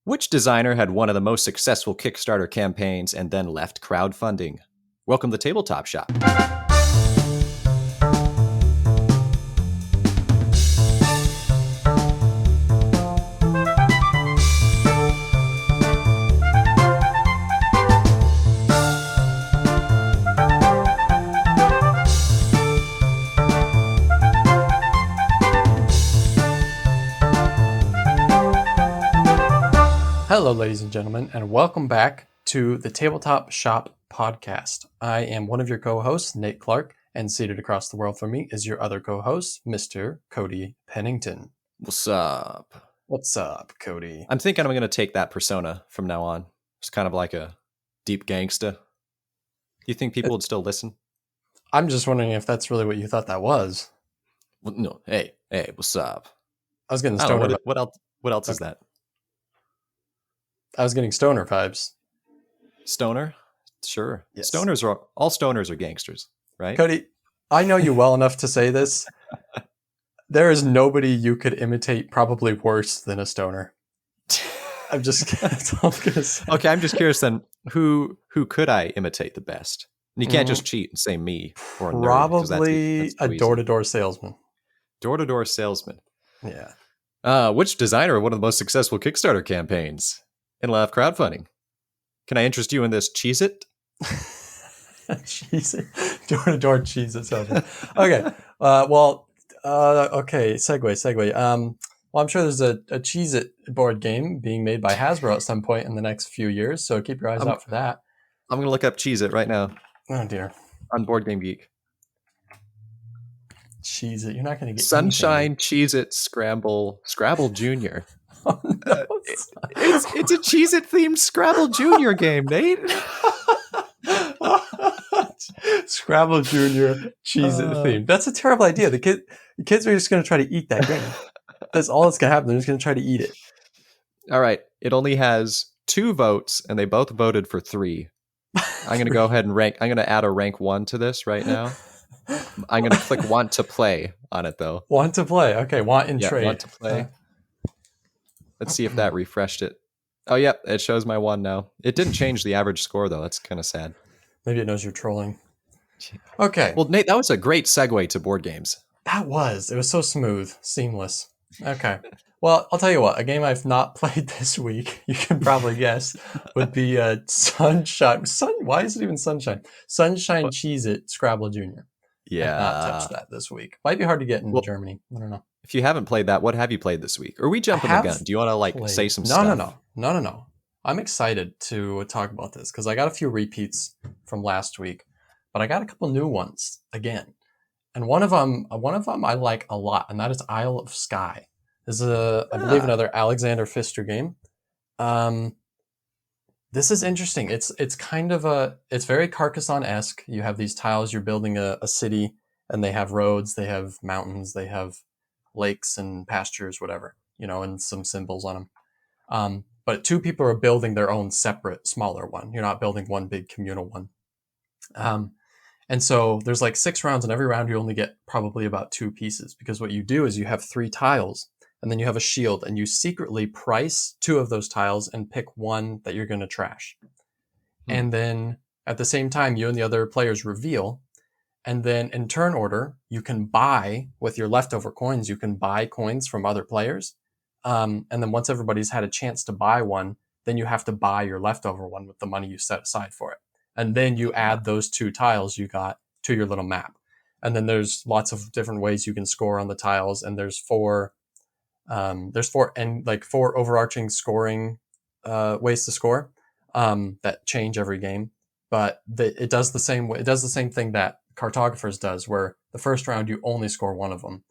Which designer had one of the most successful Kickstarter campaigns and then left crowdfunding? Welcome to Tabletop Shop. Hello, ladies and gentlemen, and welcome back to the Tabletop Shop podcast. I am one of your co-hosts, Nate Clark, and seated across the world from me is your other co-host, Mr. Cody Pennington. What's up? What's up, Cody? I'm thinking I'm going to take that persona from now on. It's kind of like a deep gangsta. You think people would still listen? I'm just wondering if that's really what you thought that was. Well, no. Hey, what's up? I was getting I don't know, stoner. what else is that? I was getting stoner vibes. Stoner? Sure. Yes. All stoners are gangsters, right? Cody, I know you well enough to say this. There is nobody you could imitate probably worse than a stoner. That's all I'm gonna say. Okay, I'm just curious then, who could I imitate the best? And you can't just cheat and say me or a nerd, 'cause Probably that's too a easy. door-to-door salesman. Door-to-door salesman. Yeah. Which designer had one of the most successful Kickstarter campaigns in live crowdfunding? Can I interest you in this Cheez-It? Cheese it. Door-to-door cheese it salesman. Okay. Okay. Segue. Well, I'm sure there's a Cheez-It board game being made by Hasbro at some point in the next few years, so keep your eyes out for that. I'm going to look up Cheez-It right now Oh, dear. on Board Game Geek. Cheez-It. You're not going to get Sunshine Cheez-It Scrabble Jr. Oh, no. It's a Cheez-It themed Scrabble Jr. game, Nate. Scrabble Junior Cheez-It theme. That's a terrible idea. The kids are just going to try to eat that game. That's all that's going to happen. They're just going to try to eat it. All right. It only has 2 votes, and they both voted for 3. I'm going to go ahead and rank. I'm going to add a rank 1 to this right now. I'm going to click want to play on it, though. Want to play. Okay. Want in trade. Want to play. Let's see if that refreshed it. Oh, yep. It shows my 1 now. It didn't change the average score, though. That's kind of sad. Maybe it knows you're trolling. Okay. Well, Nate, that was a great segue to board games. It was so smooth, seamless. Okay. Well, I'll tell you what, a game I've not played this week, you can probably guess, would be Sunshine. Why is it even Sunshine? Sunshine Cheez-It Scrabble Jr. Yeah. I've not touched that this week. Might be hard to get in Germany. I don't know. If you haven't played that, what have you played this week? Are we jumping the gun? Do you want to say some stuff? No. I'm excited to talk about this because I got a few repeats from last week, but I got a couple new ones again. And one of them I like a lot, and that is Isle of Skye. This is I believe another Alexander Pfister game. This is interesting. It's kind of it's very Carcassonne-esque. You have these tiles, you're building a city, and they have roads, they have mountains, they have lakes and pastures, whatever, and some symbols on them. But 2 people are building their own separate, smaller one. You're not building one big communal one. And so there's like 6 rounds, and every round you only get probably about 2 pieces, because what you do is you have 3 tiles, and then you have a shield, and you secretly price 2 of those tiles and pick one that you're going to trash. And then at the same time, you and the other players reveal. And then in turn order, you can buy with your leftover coins. You can buy coins from other players. And then once everybody's had a chance to buy one, then you have to buy your leftover one with the money you set aside for it. And then you add those 2 tiles you got to your little map. And then there's lots of different ways you can score on the tiles. And there's 4 overarching scoring ways to score that change every game. But it does the same way. It does the same thing that Cartographers does, where the first round you only score one of them,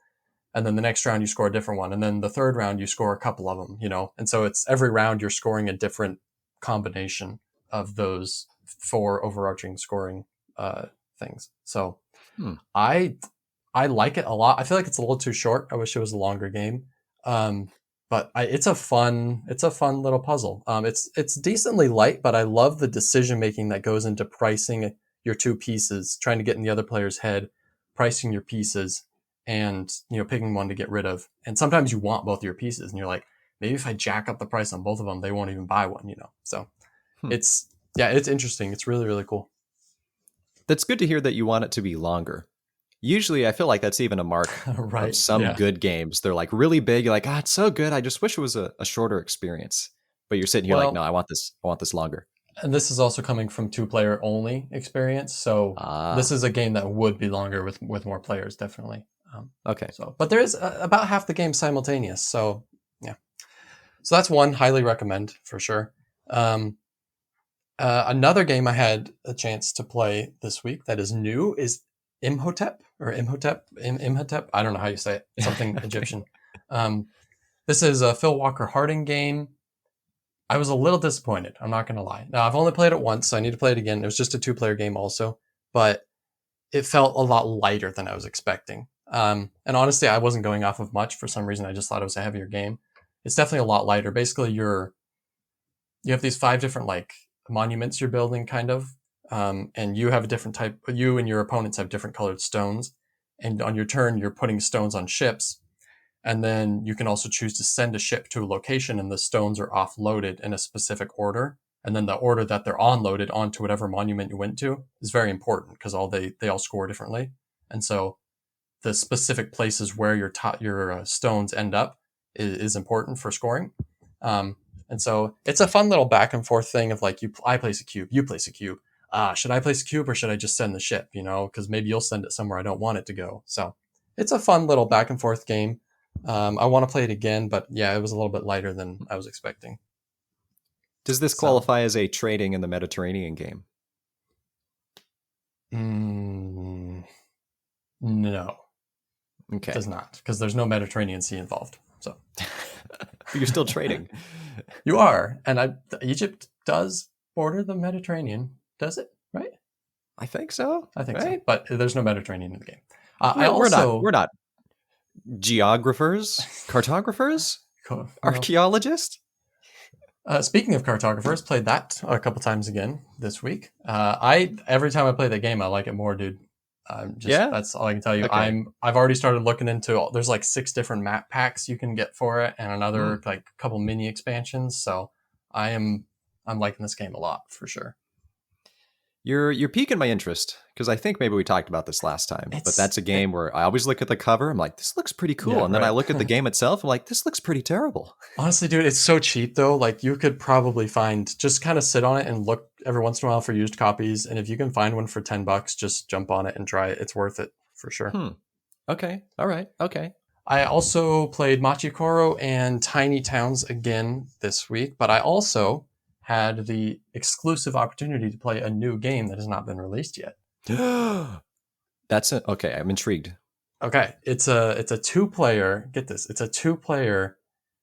and then the next round you score a different one, and then the third round you score a couple of them. And so it's every round you're scoring a different combination of those 4 overarching scoring things. So I like it a lot. I feel like it's a little too short. I wish it was a longer game. But it's a fun little puzzle. It's decently light, but I love the decision making that goes into pricing your 2 pieces, trying to get in the other player's head, pricing your pieces, and picking one to get rid of. And sometimes you want both your pieces, and you're like, maybe if I jack up the price on both of them, they won't even buy one, So Hmm. it's interesting. It's really, really cool. That's good to hear that you want it to be longer. Usually, I feel like that's even a mark of Right. some Yeah. good games. They're like really big. You're like, it's so good. I just wish it was a shorter experience. But you're sitting here like, no, Well, I want this. I want this longer. and this is also coming from 2-player only experience. So this Ah, is a game that would be longer with more players, definitely. okay. But there is about half the game simultaneous. So yeah. So that's one highly recommend for sure. Um, Another game I had a chance to play this week that is new is Imhotep. I don't know how you say it. Something Egyptian. Um, this is a Phil Walker Harding game. I was a little disappointed. I'm not going to lie. Now I've only played it once, so I need to play it again. It was just a 2-player game also, but it felt a lot lighter than I was expecting. And honestly, I wasn't going off of much for some reason. I just thought it was a heavier game. It's definitely a lot lighter. Basically, you have these 5 different like monuments you're building, kind of, and you have a different type. You and your opponents have different colored stones, and on your turn, you're putting stones on ships, and then you can also choose to send a ship to a location, and the stones are offloaded in a specific order. And then the order that they're onloaded onto whatever monument you went to is very important because they all score differently, and so the specific places where your stones end up is important for scoring. Um, and so it's a fun little back and forth thing of like I place a cube, you place a cube. Should I place a cube or should I just send the ship? Because maybe you'll send it somewhere I don't want it to go. So it's a fun little back and forth game. I want to play it again, but yeah, it was a little bit lighter than I was expecting. Does this So qualify as a trading in the Mediterranean game? no, it Okay. does not, because there's no Mediterranean Sea involved. So But you're still trading. you are, and Egypt does border the Mediterranean, does it? Right? I think so. I think so, Right? but there's no Mediterranean in the game. I We're not. We're also, not geographers, cartographers, well, archaeologists. speaking of cartographers, played that a couple times again this week. I every time I play that game, I like it more, dude. Yeah. That's all I can tell you. Okay. I've already started looking into. There's like 6 different map packs you can get for it, and another like couple mini expansions. So I'm liking this game a lot for sure. You're piquing my interest because I think maybe we talked about this last time, but that's a game where I always look at the cover. I'm like, this looks pretty cool, Yeah, and then I right. look at the game itself. I'm like, this looks pretty terrible. Honestly, dude, it's so cheap though. Like you could probably just kind of sit on it and look every once in a while for used copies. And if you can find one for $10, just jump on it and try it. It's worth it for sure. Okay. All right. Okay. I also played Machikoro and Tiny Towns again this week, but I also had the exclusive opportunity to play a new game that has not been released yet. That's it. Okay. I'm intrigued. Okay, it's a 2-player. Get this, it's a 2-player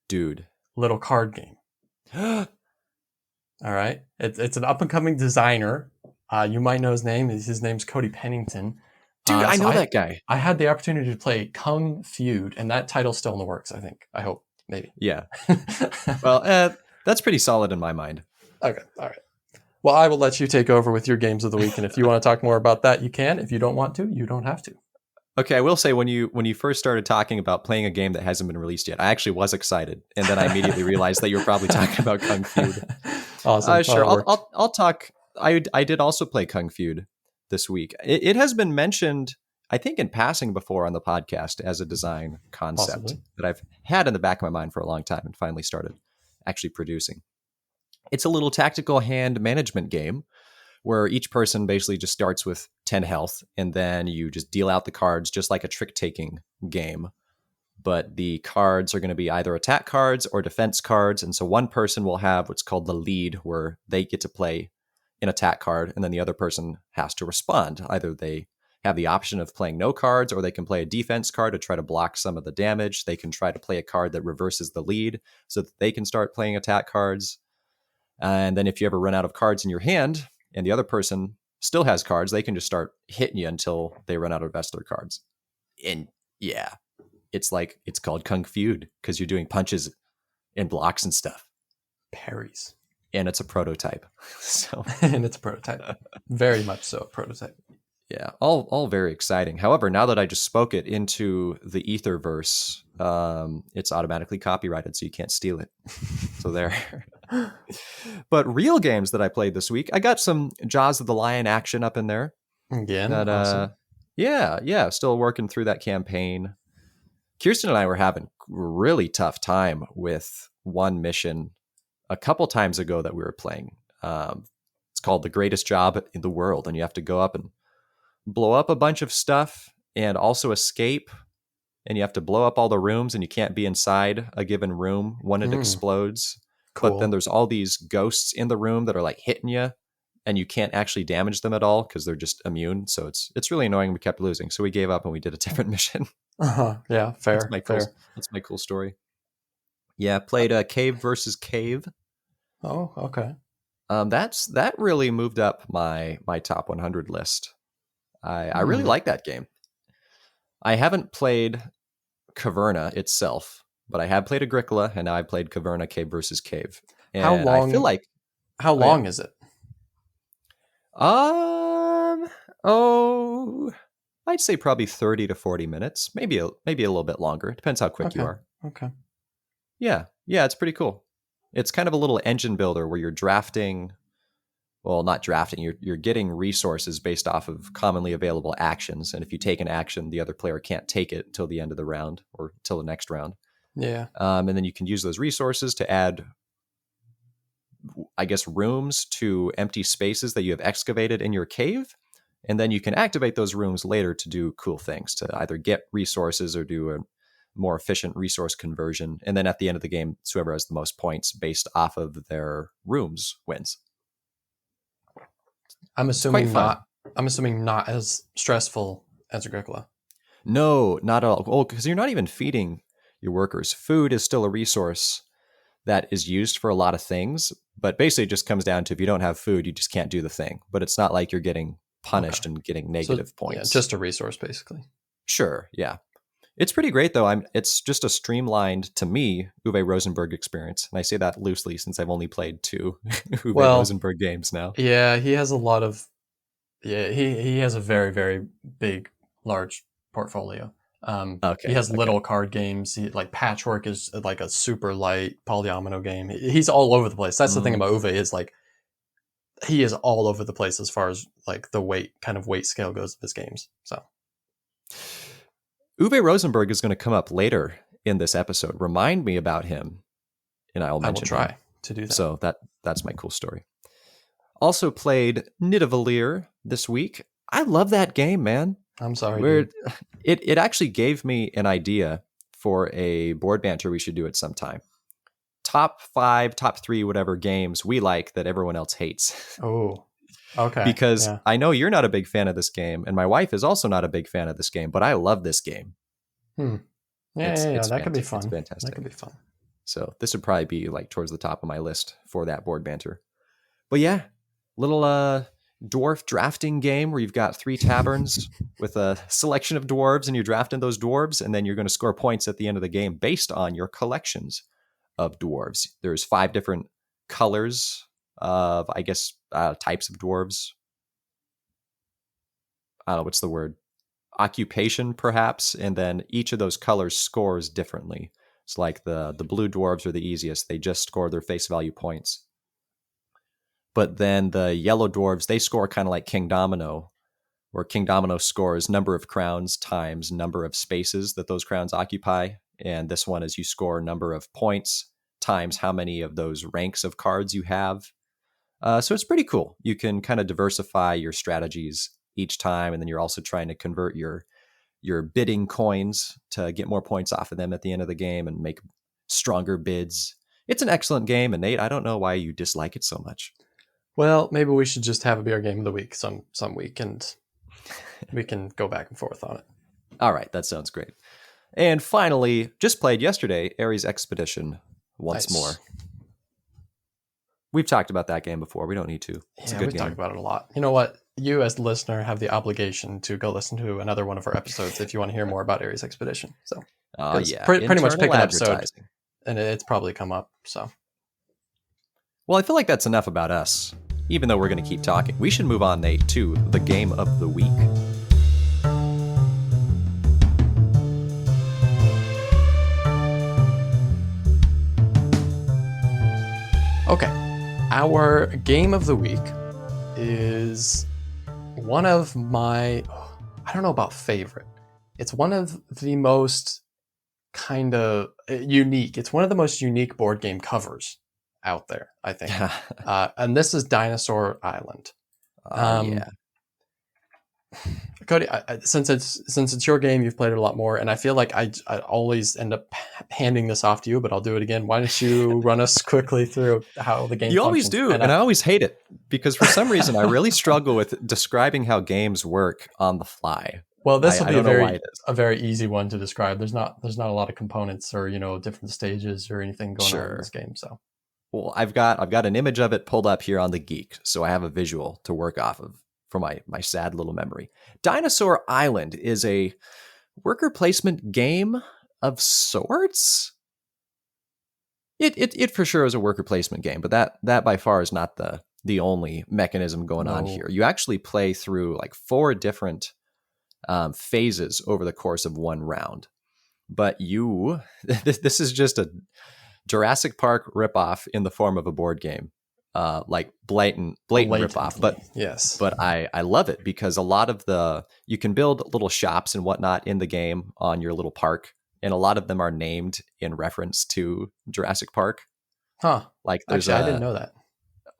Dude. little card game. All right, it's an up and coming designer. You might know his name. His name's Cody Pennington. Dude, I So know that guy. I had the opportunity to play Kung Feud, and that title's still in the works. I think. I hope. Maybe. Yeah. Well, that's pretty solid in my mind. Okay. All right. Well, I will let you take over with your games of the week, and if you want to talk more about that, you can. If you don't want to, you don't have to. Okay, I will say when you first started talking about playing a game that hasn't been released yet, I actually was excited, and then I immediately realized that you were probably talking about Kung Feud. Awesome. Sure, I'll talk. I did also play Kung Feud this week. It has been mentioned, I think, in passing before on the podcast as a design concept Possibly. that I've had in the back of my mind for a long time and finally started actually producing. It's a little tactical hand management game where each person basically just starts with 10 health, and then you just deal out the cards just like a trick-taking game. But the cards are going to be either attack cards or defense cards, and so one person will have what's called the lead, where they get to play an attack card, and then the other person has to respond. Either they have the option of playing no cards, or they can play a defense card to try to block some of the damage. They can try to play a card that reverses the lead so that they can start playing attack cards. And then if you ever run out of cards in your hand, and the other person still has cards, they can just start hitting you until they run out of the rest of their cards. And yeah, it's called Kung Feud because you're doing punches and blocks and stuff. Parries. And it's a prototype. So and it's a prototype. Very much so a prototype. Yeah, all very exciting. However, now that I just spoke it into the Etherverse, it's automatically copyrighted, so you can't steal it. So there. But real games that I played this week, I got some Jaws of the Lion action up in there. Again, That, awesome. yeah, still working through that campaign. Kirsten and I were having really tough time with one mission a couple times ago that we were playing. It's called The Greatest Job in the World, and you have to go up and blow up a bunch of stuff and also escape. And you have to blow up all the rooms, and you can't be inside a given room when it explodes. Cool. But then there's all these ghosts in the room that are like hitting you, and you can't actually damage them at all because they're just immune. So it's really annoying. We kept losing, so we gave up and we did a different mission. Yeah, fair. That's my cool story. Yeah, played Cave versus Cave. Oh, okay. That really moved up my top 100 list. I really like that game. I haven't played Caverna itself, but I have played Agricola, and now I played Caverna Cave versus Cave. And How long? I feel like how long is it? I'd say probably 30 to 40 minutes, maybe a little bit longer. It depends how quick you are. Okay. Yeah, it's pretty cool. It's kind of a little engine builder where you're drafting. Well, not drafting. You're getting resources based off of commonly available actions, and if you take an action, the other player can't take it till the end of the round or till the next round. Yeah. And then you can use those resources to add, I guess, rooms to empty spaces that you have excavated in your cave, and then you can activate those rooms later to do cool things, to either get resources or do a more efficient resource conversion. And then at the end of the game, it's whoever has the most points based off of their rooms wins. I'm assuming not as stressful as Agricola. No, not at all. Oh, because you're not even feeding your workers. Food is still a resource that is used for a lot of things, but basically it just comes down to if you don't have food, you just can't do the thing. But it's not like you're getting punished and getting negative points. Yeah, just a resource, basically. Sure, yeah. It's pretty great, though. It's just a streamlined, to me, Uwe Rosenberg experience. And I say that loosely since I've only played 2 Uwe Rosenberg games now. Yeah, he has a lot of... Yeah, he has a very, very big, large portfolio. He has little card games. Like Patchwork is like a super light polyomino game. He's all over the place. That's the thing about Uwe is like he is all over the place as far as like the weight scale goes of his games. So Uwe Rosenberg is going to come up later in this episode. Remind me about him, and I will try to do that. So that's my cool story. Also played Nidavellir this week. I love that game, man. I'm sorry. It actually gave me an idea for a board banter we should do at some time. Top 5, top 3, whatever games we like that everyone else hates. Oh, okay. Because I know you're not a big fan of this game, and my wife is also not a big fan of this game, but I love this game. Yeah, that could be fun. It's fantastic. That could be fun. So this would probably be like towards the top of my list for that board banter. But yeah, little dwarf drafting game where you've got 3 taverns with a selection of dwarves, and you're drafting those dwarves, and then you're going to score points at the end of the game based on your collections of dwarves. There's 5 different colors of, I guess, types of dwarves. I don't know, what's the word? Occupation, perhaps, and then each of those colors scores differently. It's like the blue dwarves are the easiest. They just score their face value points. But then the yellow dwarves, they score kind of like King Domino, where King Domino scores number of crowns times number of spaces that those crowns occupy. And this one is you score number of points times how many of those ranks of cards you have. So it's pretty cool. You can kind of diversify your strategies each time, and then you're also trying to convert your bidding coins to get more points off of them at the end of the game and make stronger bids. It's an excellent game, and Nate, I don't know why you dislike it so much. Well, maybe we should just have a beer game of the week some week, and we can go back and forth on it. All right, that sounds great. And finally, just played yesterday, Ares Expedition once more. We've talked about that game before. We don't need to. It's a good game. We've talked about it a lot. You know what? You as the listener have the obligation to go listen to another one of our episodes if you want to hear more about Ares Expedition. So pretty much pick an episode, and it's probably come up. So, well, I feel like that's enough about us. Even though we're going to keep talking, we should move on, Nate, to the game of the week. Okay. Our game of the week is one of my, I don't know about favorite. It's one of the most kind of unique. It's one of the most unique board game covers out there, I think. And this is Dinosaur Island. Oh yeah. Cody, since it's your game, you've played it a lot more, and I feel like I always end up handing this off to you, but I'll do it again. Why don't you run us quickly through how the game You always functions? do, and I always hate it because for some reason I really struggle with describing how games work on the fly. Well, this will I be don't know why it is. a very easy one to describe. There's not a lot of components or different stages or anything going on in this Sure. game. So Well, I've got an image of it pulled up here on the Geek, so I have a visual to work off of for my sad little memory. Dinosaur Island is a worker placement game of sorts. It for sure is a worker placement game, but that by far is not the only mechanism going on here. You actually play through like 4 different phases over the course of one round. But this is just a Jurassic Park ripoff in the form of a board game, like blatant ripoff. But yes, but I love it because a lot of you can build little shops and whatnot in the game on your little park, and a lot of them are named in reference to Jurassic Park. huh? Like there's Actually, I didn't know that.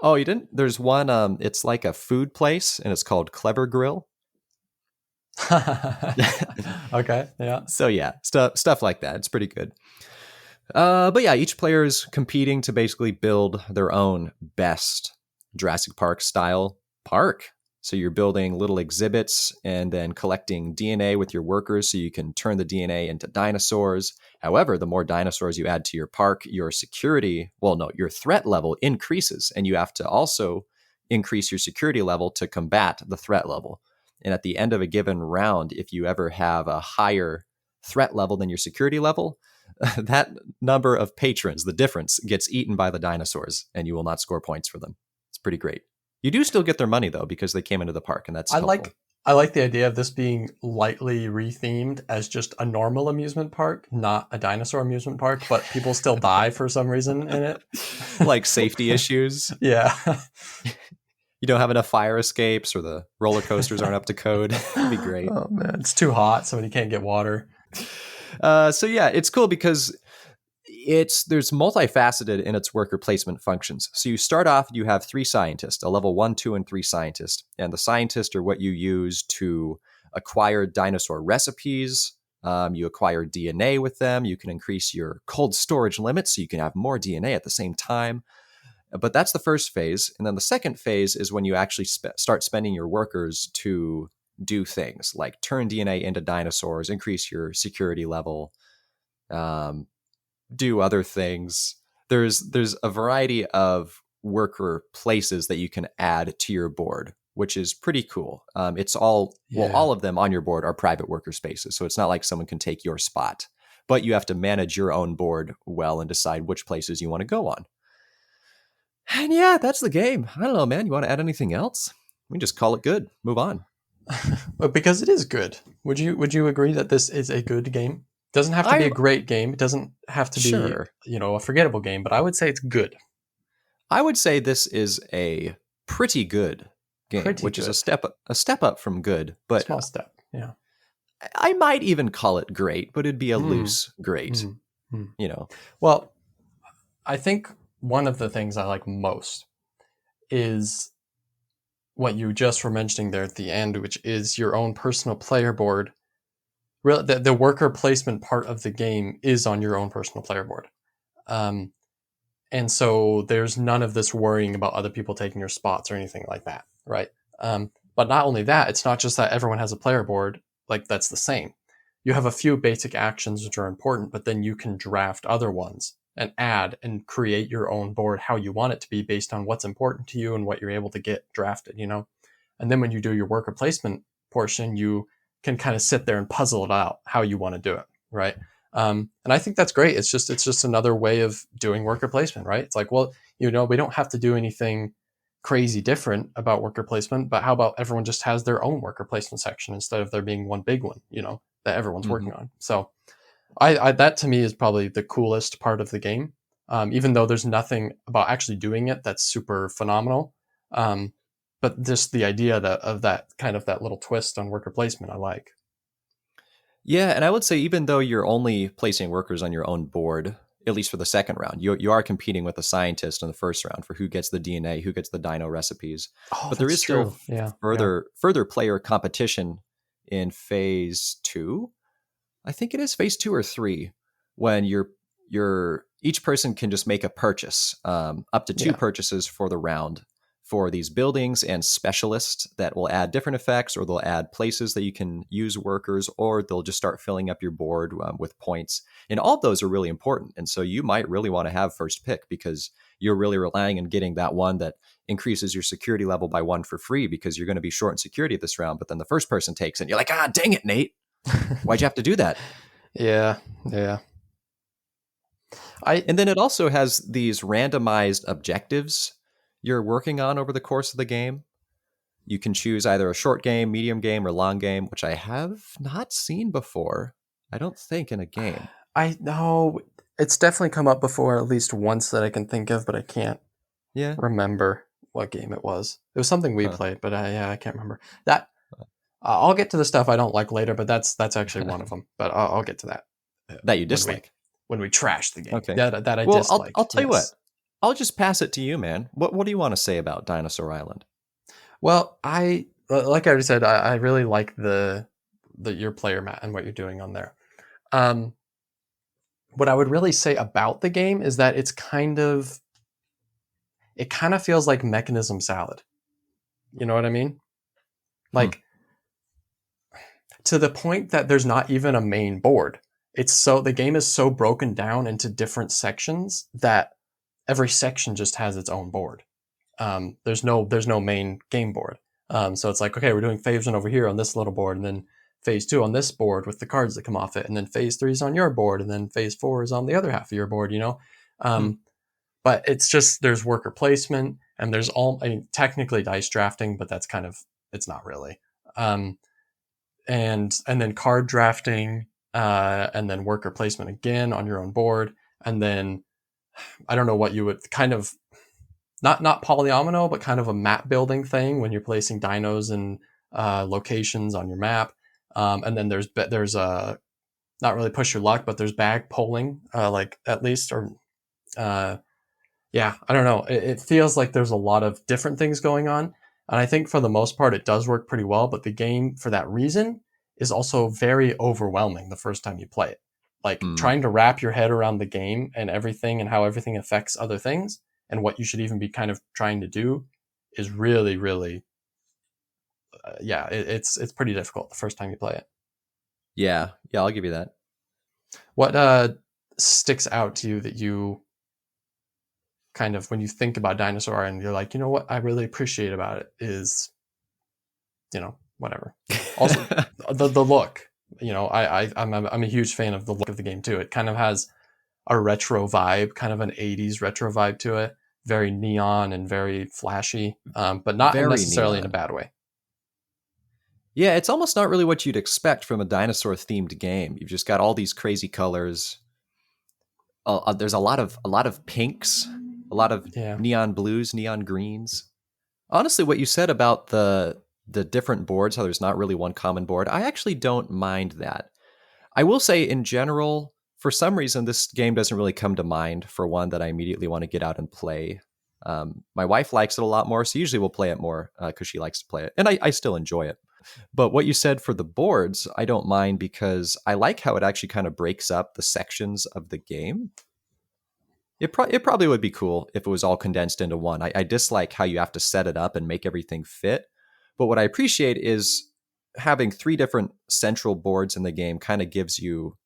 Oh, you didn't? There's one. It's like a food place, and it's called Clever Grill. Okay, yeah. So yeah, stuff like that. It's pretty good. But yeah, each player is competing to basically build their own best Jurassic Park style park. So you're building little exhibits and then collecting DNA with your workers so you can turn the DNA into dinosaurs. However, the more dinosaurs you add to your park, your your threat level increases, and you have to also increase your security level to combat the threat level. And at the end of a given round, if you ever have a higher threat level than your security level, that number of patrons, the difference, gets eaten by the dinosaurs, and you will not score points for them. It's pretty great. You do still get their money though, because they came into the park, and that's helpful. I like the idea of this being lightly rethemed as just a normal amusement park, not a dinosaur amusement park, but people still die for some reason in it. Like safety issues. Yeah. You don't have enough fire escapes, or the roller coasters aren't up to code. It'd be great. Oh man, it's too hot. Somebody can't get water. So yeah, it's cool because there's multifaceted in its worker placement functions. So you start off, you have 3 scientists, a level 1, 2, and 3 scientists. And the scientists are what you use to acquire dinosaur recipes. You acquire DNA with them. You can increase your cold storage limits so you can have more DNA at the same time. But that's the first phase. And then the second phase is when you actually start spending your workers to do things like turn DNA into dinosaurs, increase your security level, do other things. There's a variety of worker places that you can add to your board, which is pretty cool. It's all of them on your board are private worker spaces, so it's not like someone can take your spot, but you have to manage your own board well and decide which places you want to go on. And yeah, that's the game. I don't know, man. You want to add anything else? We can just call it good. Move on. But because it is good, would you agree that this is a good game? It doesn't have to be a great game. It doesn't have to be a forgettable game. But I would say it's good. I would say this is a pretty good game, which is a step up from good, but small step. Yeah, I might even call it great, but it'd be a loose great. Well, I think one of the things I like most is what you just were mentioning there at the end, which is your own personal player board. Really, the worker placement part of the game is on your own personal player board. And so there's none of this worrying about other people taking your spots or anything like that, right? But not only that, it's not just that everyone has a player board, like that's the same. You have a few basic actions which are important, but then you can draft other ones and add and create your own board how you want it to be based on what's important to you and what you're able to get drafted, And then when you do your worker placement portion, you can kind of sit there and puzzle it out how you want to do it, right? And I think that's great. It's just another way of doing worker placement, right? It's like, well, we don't have to do anything crazy different about worker placement, but how about everyone just has their own worker placement section instead of there being one big one, that everyone's working on. So I that to me is probably the coolest part of the game. even though there's nothing about actually doing it that's super phenomenal. Um, but just the idea of that kind of that little twist on worker placement, I like. Yeah, and I would say even though you're only placing workers on your own board, at least for the second round, you are competing with a scientist in the first round for who gets the DNA, who gets the dino recipes. Oh, But there that's is still true. Yeah, yeah. further player competition in phase 2. I think it is phase 2 or 3 when you're each person can just make a purchase, up to 2 Yeah. purchases for the round for these buildings and specialists that will add different effects, or they'll add places that you can use workers, or they'll just start filling up your board with points. And all of those are really important. And so you might really want to have first pick because you're really relying on getting that one that increases your security level by 1 for free, because you're going to be short in security this round. But then the first person takes it and you're like, ah, dang it, Nate. Why'd you have to do that? Yeah, yeah. And then it also has these randomized objectives you're working on over the course of the game. You can choose either a short game, medium game, or long game, which I have not seen before. I don't think in a game. I know it's definitely come up before at least once that I can think of, but I can't Yeah. remember what game it was. It was something we Huh. played, but I can't remember that. I'll get to the stuff I don't like later, but that's actually one of them. But I'll get to that That you when we dislike. trash the game. Okay. That I Well, dislike. I'll tell you what. Yes. I'll just pass it to you, man. What do you want to say about Dinosaur Island? Well, I like I already said, I really like the your player mat and what you're doing on there. Um, what I would really say about the game is that it kind of feels like mechanism salad. You know what I mean? Like to the point that there's not even a main board. The game is so broken down into different sections that every section just has its own board. There's no main game board. So it's like, okay, we're doing phase 1 over here on this little board, and then phase 2 on this board with the cards that come off it, and then phase 3 is on your board, and then phase 4 is on the other half of your board. But it's just there's worker placement, and there's technically dice drafting, but that's kind of it's not really. And then card drafting, and then worker placement again on your own board, and then I don't know what you would kind of not polyomino, but kind of a map building thing when you're placing dinos and locations on your map. And then there's a not really push your luck, but there's bag pulling, like at least or yeah, I don't know. It feels like there's a lot of different things going on. And I think for the most part, it does work pretty well. But the game, for that reason, is also very overwhelming the first time you play it. Like trying to wrap your head around the game and everything and how everything affects other things and what you should even be kind of trying to do is really, really, it's pretty difficult the first time you play it. Yeah, I'll give you that. What sticks out to you that you kind of when you think about Dinosaur and you're like, you know what I really appreciate about it is, whatever. Also, the look. I'm a huge fan of the look of the game too. It kind of has a retro vibe, kind of an 80s retro vibe to it. Very neon and very flashy, but not Very necessarily neon. in a bad way. Yeah, it's almost not really what you'd expect from a dinosaur-themed game. You've just got all these crazy colors. There's a lot of pinks, a lot of neon blues, neon greens. Honestly, what you said about the different boards, how there's not really one common board, I actually don't mind that. I will say, in general, for some reason, this game doesn't really come to mind for one that I immediately want to get out and play. My wife likes it a lot more, so usually we'll play it more because she likes to play it, and I still enjoy it. But what you said for the boards, I don't mind because I like how it actually kind of breaks up the sections of the game. It probably would be cool if it was all condensed into one. I dislike how you have to set it up and make everything fit. But what I appreciate is having 3 different central boards in the game kind of gives you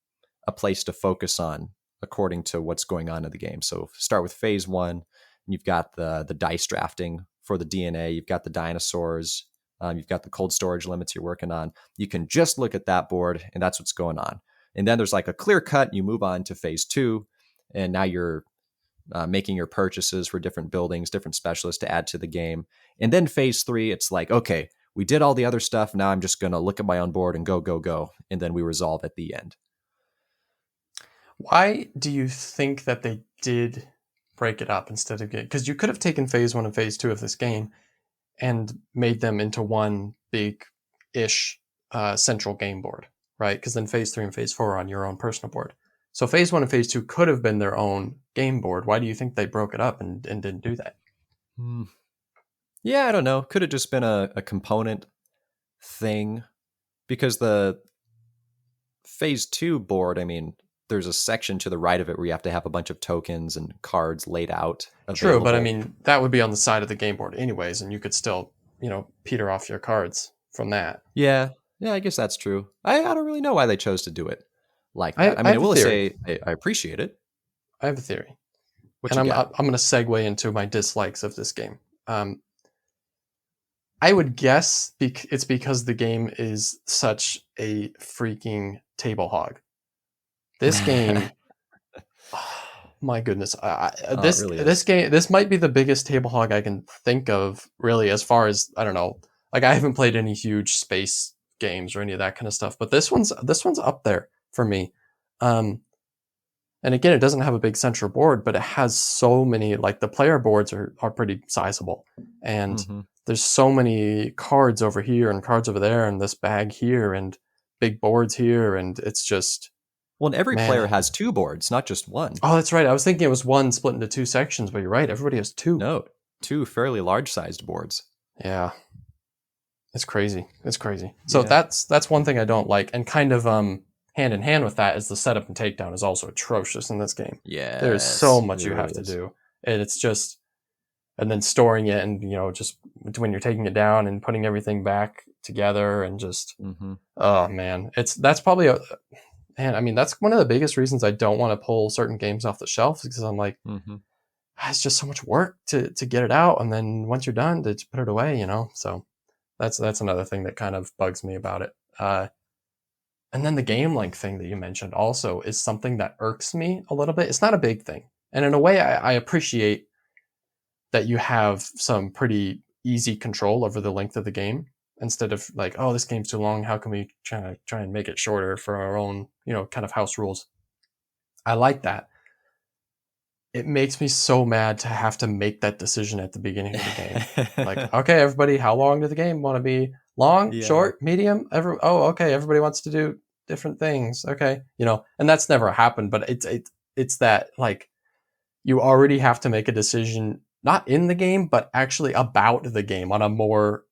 a place to focus on according to what's going on in the game. So start with phase 1, and you've got the dice drafting for the DNA. You've got the dinosaurs. You've got the cold storage limits you're working on. You can just look at that board, and that's what's going on. And then there's like a clear cut. You move on to phase 2, and now you're making your purchases for different buildings, different specialists to add to the game. And then phase 3, it's like, okay, we did all the other stuff. Now I'm just going to look at my own board and go. And then we resolve at the end. Why do you think that they did break it up instead of because you could have taken phase 1 and phase 2 of this game and made them into one big-ish central game board, right? Because then phase 3 and phase 4 are on your own personal board. So phase 1 and phase 2 could have been their own game board. Why do you think they broke it up and didn't do that? Yeah, I don't know. Could have just been a component thing, because the phase 2 board, I mean, there's a section to the right of it where you have to have a bunch of tokens and cards laid out available. True, but I mean, that would be on the side of the game board anyways, and you could still, peter off your cards from that. Yeah, I guess that's true. I don't really know why they chose to do it like I that. I mean, I have a will theory. say I appreciate it. I have a theory. What And you I'm got? going to segue into my dislikes of this game. I would guess it's because the game is such a freaking table hog. This game, my goodness, It really is. this game, this might be the biggest table hog I can think of, really, as far as, I don't know, like I haven't played any huge space games or any of that kind of stuff, but this one's up there for me. And again, it doesn't have a big central board, but it has so many, like the player boards are pretty sizable. And there's so many cards over here and cards over there and this bag here and big boards here. And it's just... Well, and every player has 2 boards, not just one. Oh, that's right. I was thinking it was one split into 2 sections, but you're right. Everybody has 2. No, 2 fairly large-sized boards. Yeah. It's crazy. So that's one thing I don't like. And kind of hand in hand with that is the setup and takedown is also atrocious in this game. Yeah. There's so much you have to do. And it's just... And then storing it and, just when you're taking it down and putting everything back together and just... Oh, man. That's probably and I mean, that's one of the biggest reasons I don't want to pull certain games off the shelf, because I'm like, it's just so much work to get it out. And then once you're done, to put it away, So that's another thing that kind of bugs me about it. And then the game length thing that you mentioned also is something that irks me a little bit. It's not a big thing. And in a way, I appreciate that you have some pretty easy control over the length of the game, instead of like, oh, this game's too long. How can we try and make it shorter for our own, kind of house rules? I like that. It makes me so mad to have to make that decision at the beginning of the game. Like, okay, everybody, how long does the game want to be? Long, short, medium? Okay, everybody wants to do different things. Okay, and that's never happened, but it's that, like, you already have to make a decision, not in the game, but actually about the game on a more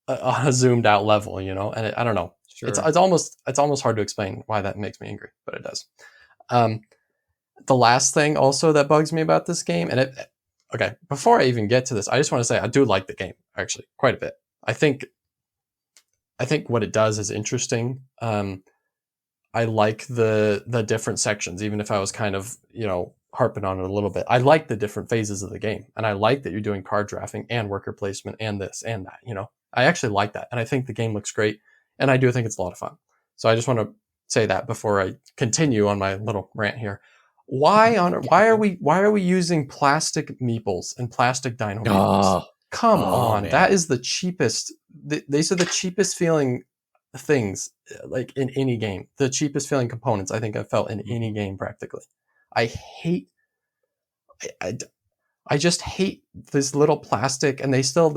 on a zoomed out level, and I don't know. Sure. It's almost hard to explain why that makes me angry, but it does. The last thing also that bugs me about this game, and okay, before I even get to this, I just want to say I do like the game, actually, quite a bit. I think what it does is interesting. I like the different sections, even if I was kind of, harping on it a little bit. I like the different phases of the game, and I like that you're doing card drafting and worker placement and this and that, I actually like that, and I think the game looks great, and I do think it's a lot of fun. So I just want to say that before I continue on my little rant here. Why are we using plastic meeples and plastic dino meeples? Come on, man. That is the cheapest. These are the cheapest feeling things, like in any game. The cheapest feeling components I think I've felt in any game practically. I just hate this little plastic, and they still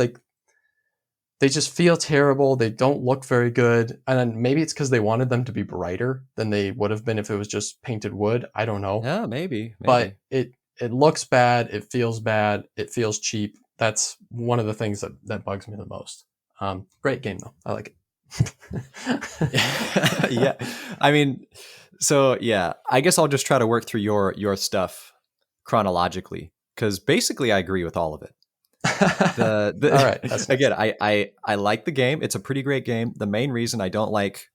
they just feel terrible. They don't look very good. And then maybe it's because they wanted them to be brighter than they would have been if it was just painted wood. I don't know. Yeah, maybe. But it looks bad. It feels bad. It feels cheap. That's one of the things that bugs me the most. Great game, though. I like it. Yeah. I mean, so yeah, I guess I'll just try to work through your stuff chronologically, because basically I agree with all of it. All right. That's again, nice. I like the game. It's a pretty great game. The main reason I don't like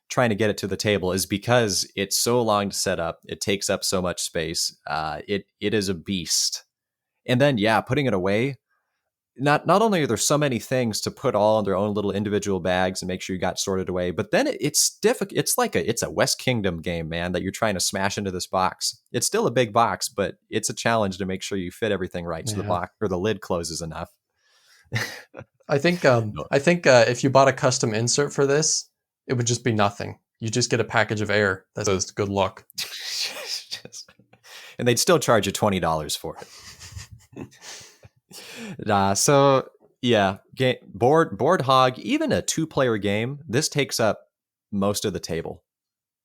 trying to get it to the table is because it's so long to set up. It takes up so much space. It is a beast. And then putting it away. Not only are there so many things to put all in their own little individual bags and make sure you got sorted away, but then it's difficult. It's a West Kingdom game, man, that you're trying to smash into this box. It's still a big box, but it's a challenge to make sure you fit everything right so the box or the lid closes enough. I think if you bought a custom insert for this, it would just be nothing. You just get a package of air that says "Good luck." And they'd still charge you $20 for it. So yeah, board hog, even a 2-player game, this takes up most of the table.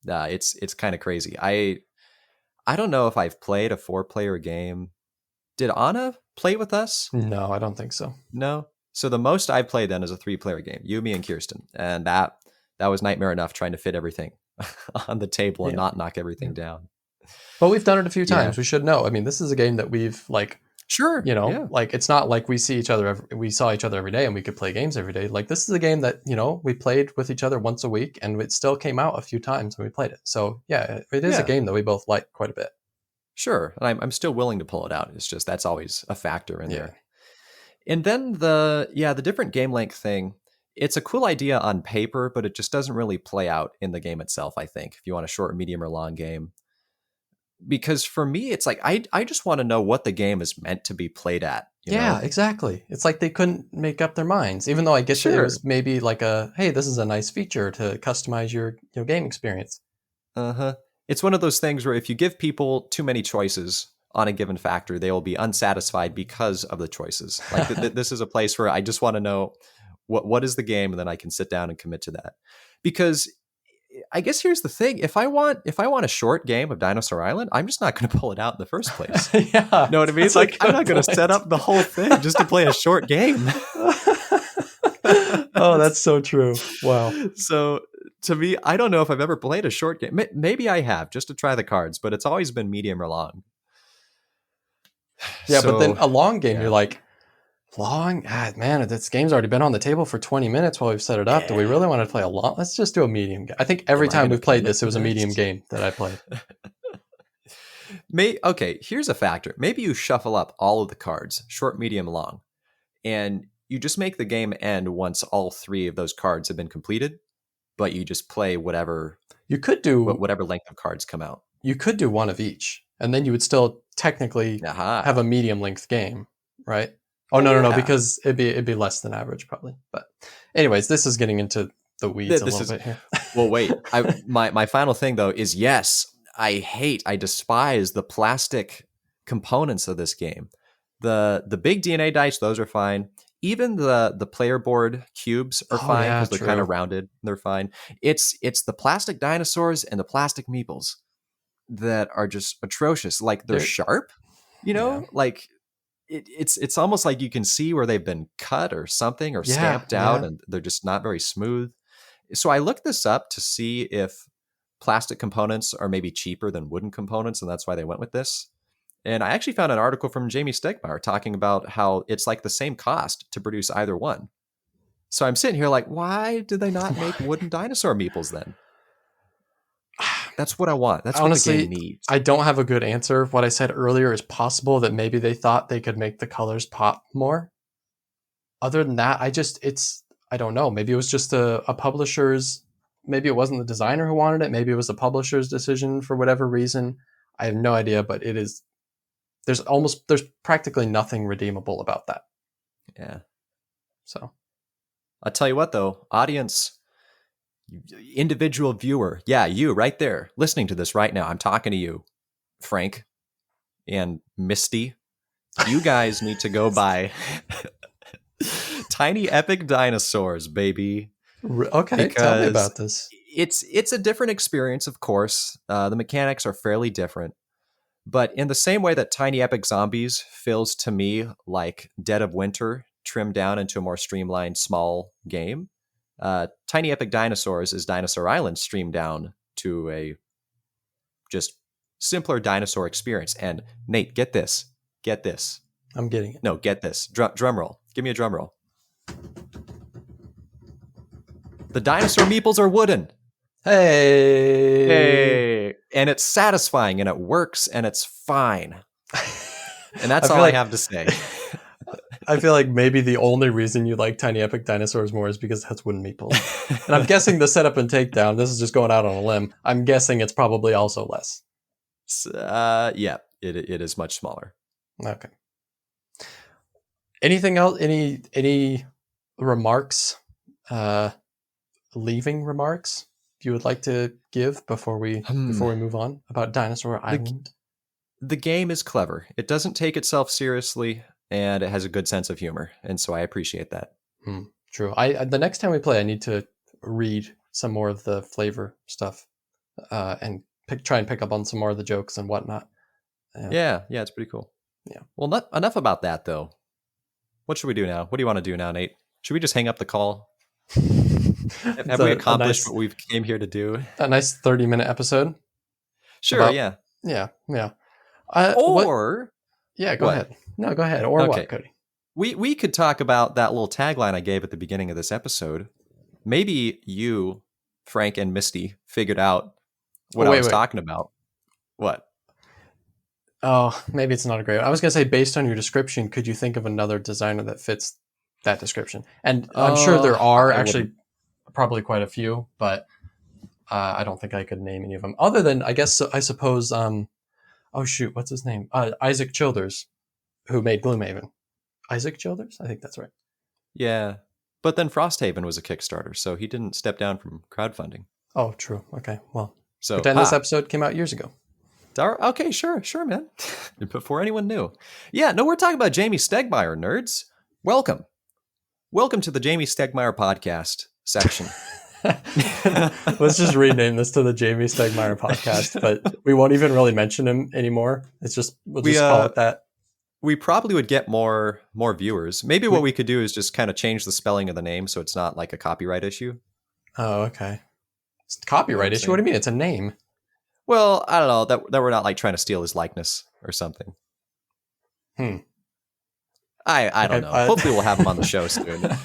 It's kind of crazy. I don't know if I've played a 4-player game. Did Anna play with us? No, I don't think so. No. So the most I played then is a 3-player game, you, me, and Kirsten, and that was nightmare enough trying to fit everything on the table and not knock everything down. But we've done it a few times. We should know. I mean, this is a game that we've sure, like it's not like we saw each other every day and we could play games every day. Like this is a game that we played with each other once a week, and it still came out a few times when we played it. So yeah, it is a game that we both like quite a bit. Sure, and I'm still willing to pull it out. It's just that's always a factor in there. And then the different game length thing. It's a cool idea on paper, but it just doesn't really play out in the game itself, I think, if you want a short, medium, or long game. Because for me, it's like, I just want to know what the game is meant to be played at. You know? Exactly. It's like they couldn't make up their minds, even though I guess it was maybe like hey, this is a nice feature to customize your game experience. Uh-huh. It's one of those things where if you give people too many choices on a given factor, they will be unsatisfied because of the choices. Like this is a place where I just want to know what is the game, and then I can sit down and commit to that. Because I guess here's the thing: if I want a short game of Dinosaur Island, I'm just not going to pull it out in the first place. Yeah, know what I mean? It's like I'm not going to set up the whole thing just to play a short game. Oh, that's so true. Wow. So to me, I don't know if I've ever played a short game. Maybe I have, just to try the cards, but it's always been medium or long. Yeah, but then a long game, you're like, long? Man, this game's already been on the table for 20 minutes while we've set it up. Yeah. Do we really want to play a long? Let's just do a medium game. I think every time we played this, it was a medium game that I played. Okay, here's a factor. Maybe you shuffle up all of the cards, short, medium, long, and you just make the game end once all 3 of those cards have been completed, but you just play whatever you could do, whatever length of cards come out. You could do one of each, and then you would still technically have a medium length game, right? Oh, no, because it'd be less than average probably. But anyways, this is getting into the weeds a little bit here. Well, wait. My final thing though is yes, I despise the plastic components of this game. The big DNA dice, those are fine. Even the player board cubes are fine because they're kind of rounded. They're fine. It's the plastic dinosaurs and the plastic meeples that are just atrocious. Like they're sharp, like it's almost like you can see where they've been cut or something or stamped out, and they're just not very smooth. So I looked this up to see if plastic components are maybe cheaper than wooden components, and that's why they went with this. And I actually found an article from Jamey Stegmaier talking about how it's like the same cost to produce either one. So I'm sitting here like, why did they not make wooden dinosaur meeples then? That's what I want. That's honestly what the game needs. I don't have a good answer. What I said earlier is possible that maybe they thought they could make the colors pop more. Other than that, I don't know. Maybe it was just a publisher's, maybe it wasn't the designer who wanted it. Maybe it was the publisher's decision for whatever reason. I have no idea, but there's practically nothing redeemable about that. Yeah. So I'll tell you what though, audience, individual viewer, you right there listening to this right now, I'm talking to you, Frank and Misty. You guys need to go buy Tiny Epic Dinosaurs, baby. Okay, tell me about this. It's a different experience, of course. The mechanics are fairly different, but in the same way that Tiny Epic Zombies feels to me like Dead of Winter trimmed down into a more streamlined small game, Tiny Epic Dinosaurs is Dinosaur Island streamed down to a just simpler dinosaur experience. And Nate, get this. I'm getting it. No, get this. Drum roll. Give me a drum roll. The dinosaur meeples are wooden. Hey. And it's satisfying and it works and it's fine. And that's all I have to say. I feel like maybe the only reason you like Tiny Epic Dinosaurs more is because it has wooden meeples. And I'm guessing the setup and takedown, this is just going out on a limb, I'm guessing it's probably also less. Yeah, it is much smaller. Okay. Anything else? Any remarks? Leaving remarks? you would like to give before we move on about Dinosaur Island? The game is clever. It doesn't take itself seriously, and it has a good sense of humor, and so I appreciate that. True. The next time we play, I need to read some more of the flavor stuff, and try and pick up on some more of the jokes and whatnot. Yeah, it's pretty cool. Yeah. Well, enough about that though. What should we do now? What do you want to do now, Nate? Should we just hang up the call? Have we accomplished what we've came here to do? A nice 30-minute episode. Sure. Yeah. Yeah. Or go ahead. No, go ahead. Or what, Cody? We could talk about that little tagline I gave at the beginning of this episode. Maybe you, Frank, and Misty figured out what I was talking about. What? Oh, maybe it's not a great one. I was going to say, based on your description, could you think of another designer that fits that description? And I'm sure there are actually probably quite a few, but I don't think I could name any of them. Other than, I suppose, what's his name? Isaac Childers, who made Gloomhaven. Isaac Childers? I think that's right. Yeah. But then Frosthaven was a Kickstarter, so he didn't step down from crowdfunding. Oh, true. Okay, well, pretend this episode came out years ago. Okay, sure, man. Before anyone knew. Yeah, no, we're talking about Jamey Stegmaier, nerds. Welcome to the Jamey Stegmaier podcast section. Let's just rename this to the Jamey Stegmaier podcast, but we won't even really mention him anymore. It's just we'll just call it that. We probably would get more viewers. Maybe what we could do is just kind of change the spelling of the name so it's not like a copyright issue. Oh, okay. It's a copyright issue? What do you mean? It's a name. Well, I don't know, that we're not like trying to steal his likeness or something. I don't know. Hopefully we'll have him on the show soon.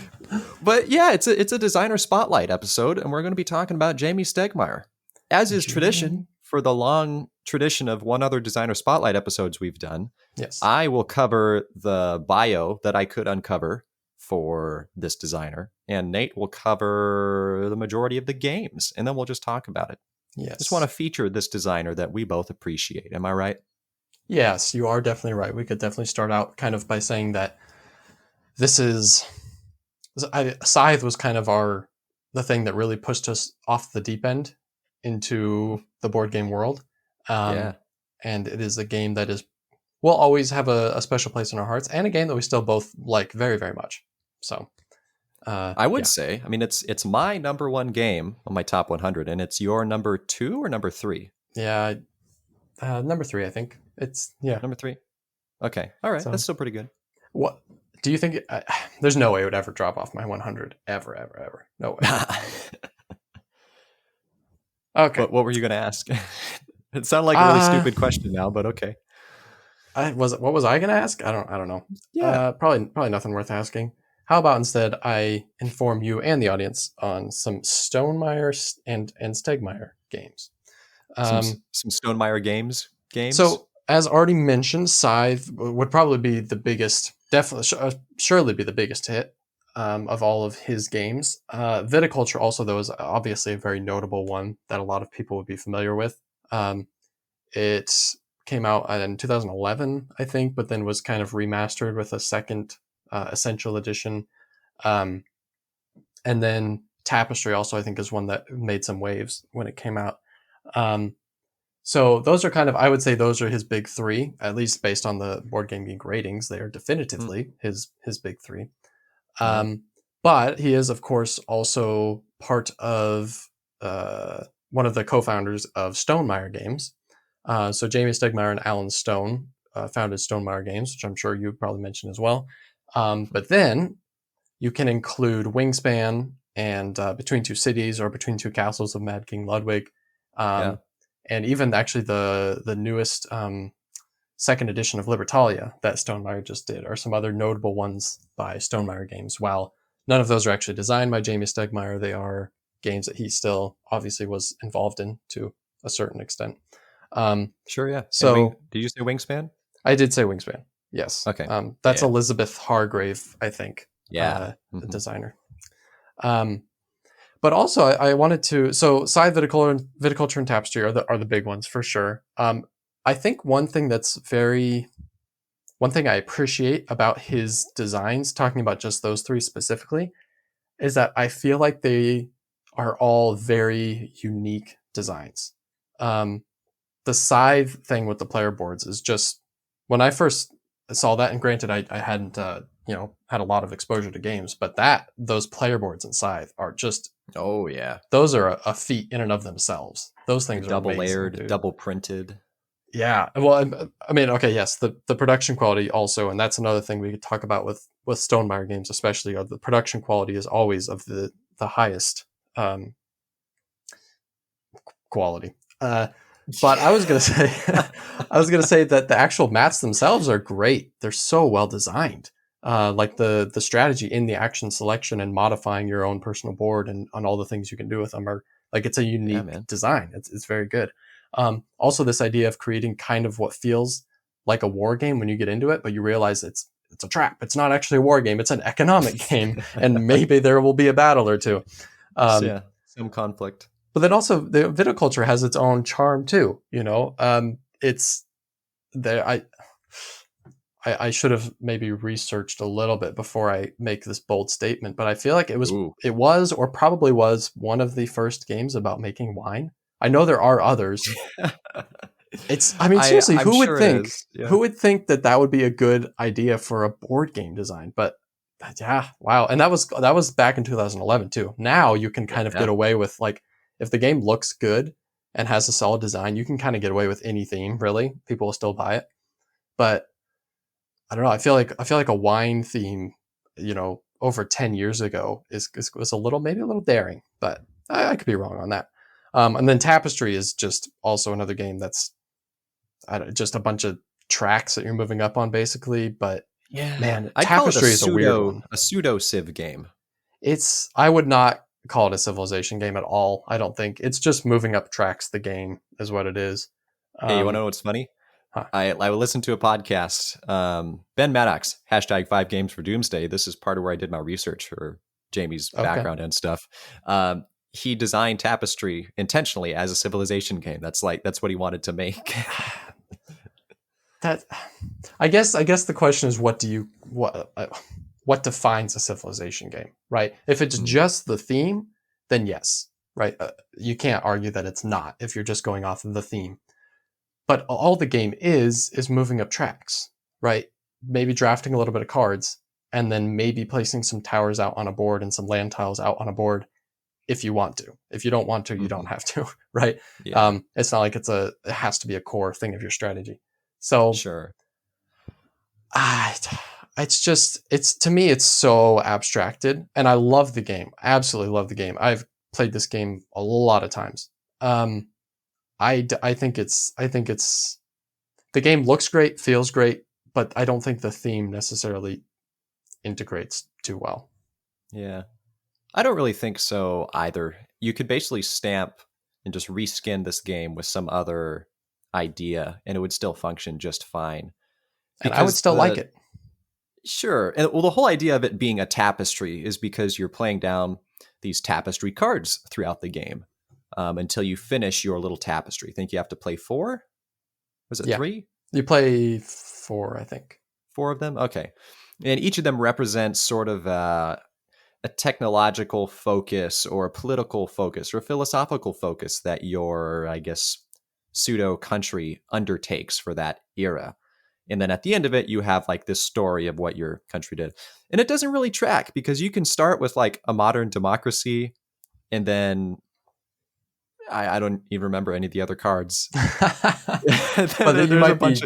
But yeah, it's a designer spotlight episode, and we're going to be talking about Jamey Stegmaier. As is tradition for the long tradition of one other designer spotlight episodes we've done. Yes. I will cover the bio that I could uncover for this designer, and Nate will cover the majority of the games, and then we'll just talk about it. Yes. Just want to feature this designer that we both appreciate. Am I right? Yes, you are definitely right. We could definitely start out kind of by saying that Scythe was kind of the thing that really pushed us off the deep end into the board game world. And it is a game that will always have a special place in our hearts, and a game that we still both like very, very much. So I would say, I mean, it's my number one game on my top 100, and it's your number 2 or number 3? Yeah, number 3, I think. Number 3. Okay, all right, that's still pretty good. What do you think? There's no way it would ever drop off my 100, ever. No way. Okay. What were you going to ask? It sounded like a really stupid question now, but okay. What was I going to ask? I don't know. Yeah. Probably nothing worth asking. How about instead I inform you and the audience on some Stonemaier and Stegmaier games. Some Stonemaier games? So, as already mentioned, Scythe would probably be the biggest, surely be the biggest hit of all of his games. Viticulture also, though, is obviously a very notable one that a lot of people would be familiar with. It came out in 2011, I think, but then was kind of remastered with a second Essential Edition. And then Tapestry also, I think, is one that made some waves when it came out. So those are kind of, I would say those are his big 3, at least based on the Board Game Geek ratings. They are definitively his big 3. But he is, of course, also part of one of the co-founders of Stonemaier Games. So Jamey Stegmaier and Alan Stone founded Stonemaier Games, which I'm sure you probably mentioned as well. But then you can include Wingspan and Between Two Cities or Between Two Castles of Mad King Ludwig. And even actually the newest second edition of Libertalia that Stonemaier just did are some other notable ones by Stonemaier Games. While none of those are actually designed by Jamey Stegmaier, they are games that he still obviously was involved in to a certain extent. Sure, yeah. So, did you say Wingspan? I did say Wingspan. Yes. Okay. That's Elizabeth Hargrave, I think. Yeah. The designer. But also, I wanted to. So, Scythe, Viticulture, and Tapestry are the big ones for sure. I think one thing I appreciate about his designs, talking about just those 3 specifically, is that I feel like they are all very unique designs. The Scythe thing with the player boards is just, when I first saw that, and granted I hadn't had a lot of exposure to games, but those player boards in Scythe are just, Oh yeah, those are a feat in and of themselves. Those things are double amazing, layered, dude. double printed. Yeah, well, I mean, okay, yes, the production quality also, and that's another thing we could talk about with Stonemaier games, especially. The production quality is always of the highest quality. But I was gonna say, that the actual mats themselves are great. They're so well designed. Like the strategy in the action selection and modifying your own personal board and on all the things you can do with them are like, it's a Yeah, unique man. design. It's very good. Also, this idea of creating kind of what feels like a war game when you get into it, but you realize it's a trap. It's not actually a war game. It's an economic game, and maybe there will be a battle or two. So, yeah, some conflict. But then also the viticulture has its own charm too. It's there. I should have maybe researched a little bit before I make this bold statement, but I feel like it was or probably was one of the first games about making wine. I know there are others. I mean, seriously, I'm sure it is. Yeah. who would think that would be a good idea for a board game design? But yeah, wow. And that was back in 2011 too. Now you can kind of get away with, like, if the game looks good and has a solid design, you can kind of get away with any theme, really. People will still buy it. But I don't know. I feel like a wine theme, over 10 years ago was maybe a little daring, but I could be wrong on that. And then Tapestry is just also another game that's just a bunch of tracks that you're moving up on, basically. But yeah, man, I'd call it Tapestry is a weird one. A pseudo Civ game. I would not call it a civilization game at all. I don't think it's just moving up tracks. The game is what it is. Hey, you want to know what's funny? Huh. I listened to a podcast. Ben Maddox, #5Games for Doomsday. This is part of where I did my research for Jamey's background and stuff. He designed Tapestry intentionally as a civilization game. That's what he wanted to make. I guess the question is, what defines a civilization game, right? If it's just the theme, then yes, right? You can't argue that it's not if you're just going off of the theme. But all the game is moving up tracks, right? Maybe drafting a little bit of cards, and then maybe placing some towers out on a board and some land tiles out on a board if you want to. If you don't want to, you don't have to, right? Yeah. It's not like it has to be a core thing of your strategy. So sure. To me, it's so abstracted, and I love the game. I absolutely love the game. I've played this game a lot of times. I think it's the game looks great, feels great, but I don't think the theme necessarily integrates too well. Yeah. I don't really think so either. You could basically stamp and just reskin this game with some other idea, and it would still function just fine. And I would still like it. Sure. And well, the whole idea of it being a tapestry is because you're playing down these tapestry cards throughout the game. Until you finish your little tapestry. I think you have to play 4? Was it 3? You play 4, I think. 4 of them? Okay. And each of them represents sort of a technological focus or a political focus or a philosophical focus that your, I guess, pseudo country undertakes for that era. And then at the end of it, you have like this story of what your country did. And it doesn't really track because you can start with like a modern democracy and then I don't even remember any of the other cards. But then you might be,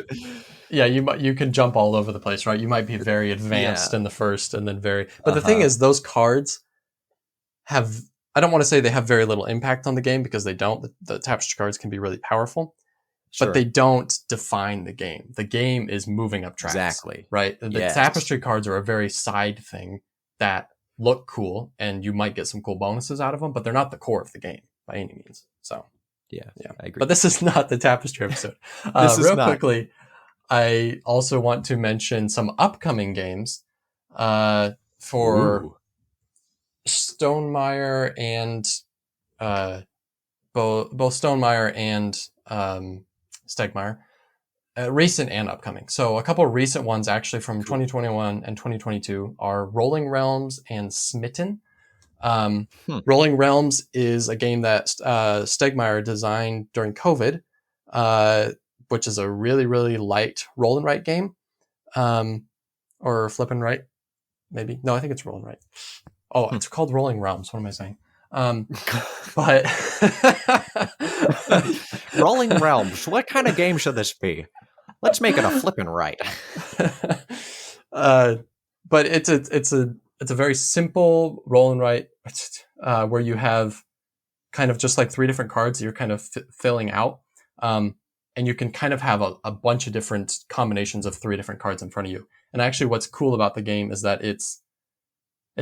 you can jump all over the place, right? You might be very advanced in the first and then but the thing is, those cards have, I don't want to say they have very little impact on the game, because they don't. The tapestry cards can be really powerful, but they don't define the game. The game is moving up tracks. Exactly. Right? The tapestry cards are a very side thing that look cool, and you might get some cool bonuses out of them, but they're not the core of the game by any means. So yeah, I agree. But this is not the tapestry episode. Quickly, I also want to mention some upcoming games for Stonemaier and both Stonemaier and Stegmaier, recent and upcoming. So a couple of recent ones actually from 2021 and 2022 are Rolling Realms and Smitten. Hmm. Rolling Realms is a game that Stegmaier designed during COVID, which is a really, really light roll and write game, or flip and write, maybe. No, I think it's roll and write. Oh, Hmm. it's called Rolling Realms. What am I saying? But Rolling Realms. What kind of game should this be? Let's make it a flippin' right. uh, but it's a very simple roll and write where you have kind of just like three different cards that you're kind of filling out. And you can kind of have a bunch of different combinations of three different cards in front of you. And actually what's cool about the game is that it's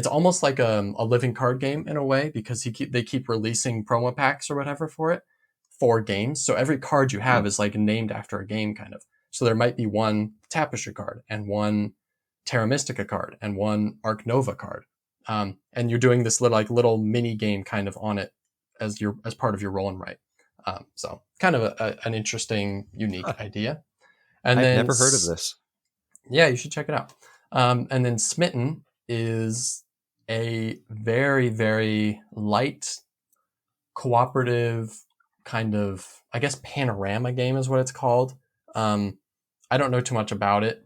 almost like a living card game in a way, because they keep releasing promo packs or whatever for games. So every card you have is like named after a game kind of. So there might be one Tapestry card and one Terra Mystica card and one Arc Nova card. And you're doing this little mini game kind of on it as part of your roll and write. So kind of an interesting, unique idea. And I've then never heard of this. Yeah, you should check it out. And then Smitten is a very, very light, cooperative kind of, I guess, panorama game is what it's called. I don't know too much about it.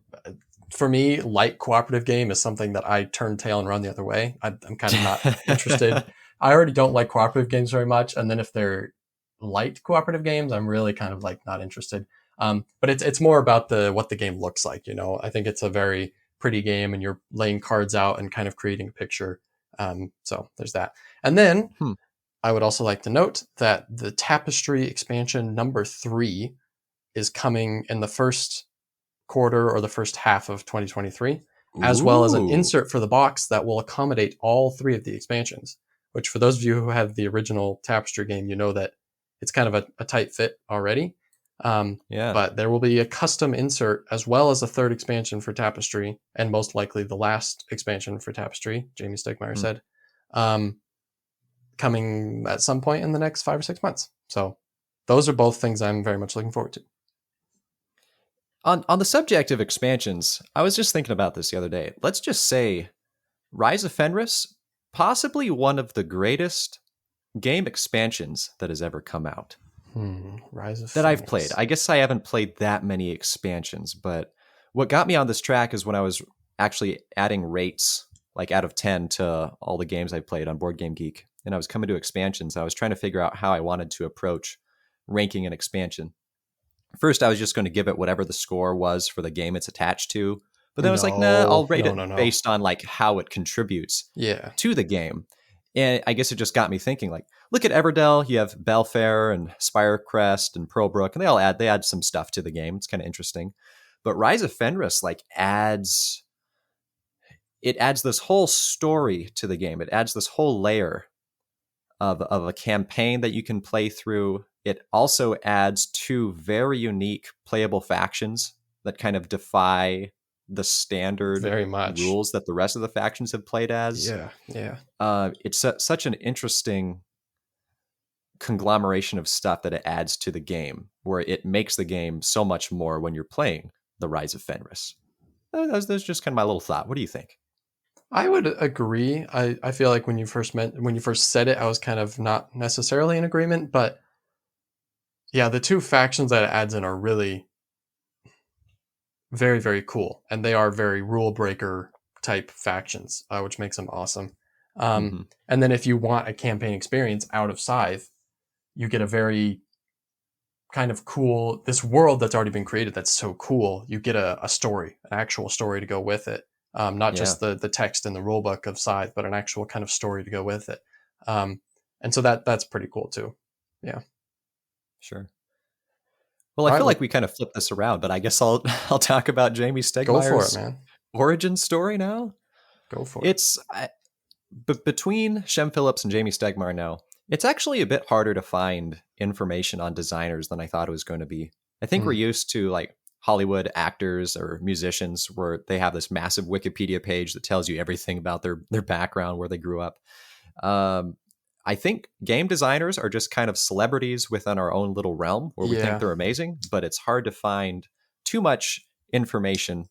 For me, light cooperative game is something that I turn tail and run the other way. I'm kind of not interested. I already don't like cooperative games very much, and then if they're light cooperative games, I'm really kind of like not interested. But it's more about what the game looks like. I think it's a very pretty game, and you're laying cards out and kind of creating a picture. So there's that. And then I would also like to note that the Tapestry expansion number 3 is coming in the first quarter or the first half of 2023, as well as an insert for the box that will accommodate all 3 of the expansions, which for those of you who have the original Tapestry game, you know that it's kind of a tight fit already. Yeah. But there will be a custom insert as well as a third expansion for Tapestry, and most likely the last expansion for Tapestry, Jamey Stegmaier said, coming at some point in the next 5 or 6 months. So those are both things I'm very much looking forward to. On the subject of expansions, I was just thinking about this the other day. Let's just say Rise of Fenris, possibly one of the greatest game expansions that has ever come out. Rise of that Fenris. I've played. I guess I haven't played that many expansions, but what got me on this track is when I was actually adding rates, like out of 10 to all the games I played on Board Game Geek, and I was coming to expansions. I was trying to figure out how I wanted to approach ranking an expansion. First, I was just going to give it whatever the score was for the game it's attached to, but then I was like, nah, I'll rate it based on like how it contributes to the game. And I guess it just got me thinking, like, look at Everdell. You have Belfair and Spirecrest and Pearlbrook, and they add some stuff to the game. It's kind of interesting. But Rise of Fenris adds this whole story to the game. It adds this whole layer of a campaign that you can play through. It also adds 2 very unique playable factions that kind of defy the standard very much rules that the rest of the factions have played as. Yeah. It's such an interesting conglomeration of stuff that it adds to the game, where it makes the game so much more when you're playing the Rise of Fenris. That's just kind of my little thought. What do you think? I would agree. I feel like when you first said it, I was kind of not necessarily in agreement, but yeah, the 2 factions that it adds in are really very, very cool, and they are very rule breaker type factions, which makes them awesome. And then if you want a campaign experience out of Scythe, you get a very kind of cool, this world that's already been created that's so cool. You get a story, an actual story to go with it. Not just the text in the rulebook of Scythe, but an actual kind of story to go with it. And so that's pretty cool too. Yeah. Sure. Well, I feel like we kind of flipped this around, but I guess I'll talk about Jamey Stegmaier's origin story now. Go for it. It's between Shem Phillips and Jamey Stegmaier now, it's actually a bit harder to find information on designers than I thought it was going to be. I think we're used to like Hollywood actors or musicians where they have this massive Wikipedia page that tells you everything about their background, where they grew up. I think game designers are just kind of celebrities within our own little realm where we think they're amazing, but it's hard to find too much information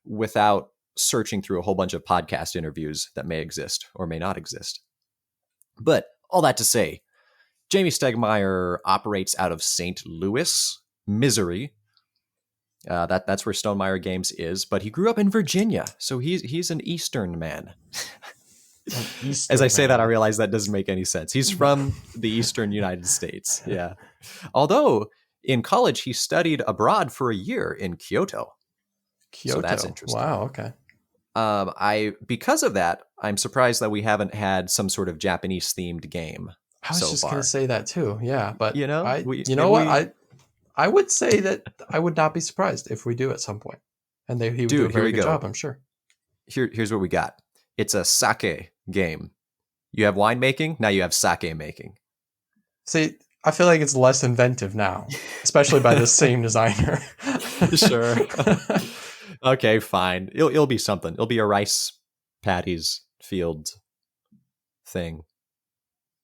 without searching through a whole bunch of podcast interviews that may exist or may not exist. But all that to say, Jamey Stegmaier operates out of St. Louis, Missouri. That's where Stonemaier Games is, but he grew up in Virginia, so he's an Eastern man. As I say that, I realize that doesn't make any sense. He's from the Eastern United States. Yeah. Although in college, he studied abroad for a year in Kyoto. So that's interesting. Wow. Okay. Because of that, I'm surprised that we haven't had some sort of Japanese themed game. I was just going to say that too. Yeah. But I would say that I would not be surprised if we do at some point. And he would do a very good job, I'm sure. Here's what we got. It's a sake game. You have winemaking, now you have sake making. See, I feel like it's less inventive now, especially by the same designer. Sure. Okay, fine. It'll be something. It'll be a rice paddies field thing.